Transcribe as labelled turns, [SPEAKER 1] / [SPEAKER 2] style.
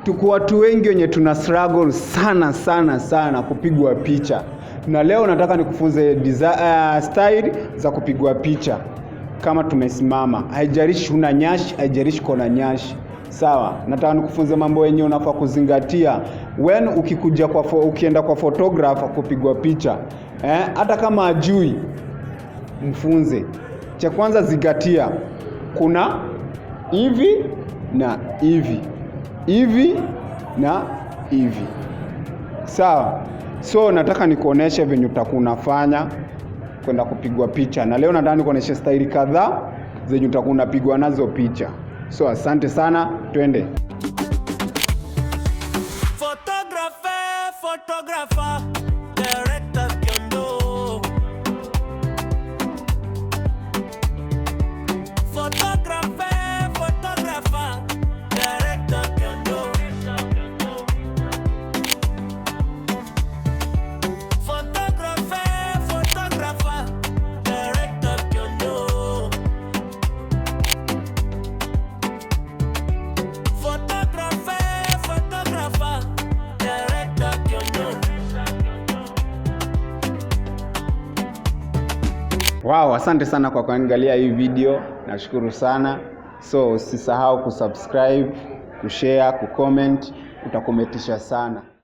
[SPEAKER 1] Tuko watu wengi wenye tuna struggle sana kupigwa picha. Na leo nataka nikufunze style za kupigwa picha. Kama tumesimama, haijalishi una nyashi, haijalishi kona nyashi. Sawa, nataka nikufunze mambo yenye unafaa kuzingatia when ukienda kwa photographer kupigwa picha. Hata kama ajui, mfunze. Cha kwanza zingatia, kuna hivi na hivi. Hivi na hivi. Sawa. So nataka nikuoneshe venye utakuwa unafanya kwenda kupigwa picha. Na leo nataka nikuoneshe style kadhaa zenye utakuwa unapigwa nazo picha. So asante sana, twende.
[SPEAKER 2] Photographer, director Kyondo. Photographer, director Kyondo. Photographer, director Kyondo. Photographer, director Kyondo.
[SPEAKER 1] Wow, asante sana kwa kuangalia hii video. Nashukuru sana. So usisahau kusubscribe, kushare, kucomment. Utakometisha sana.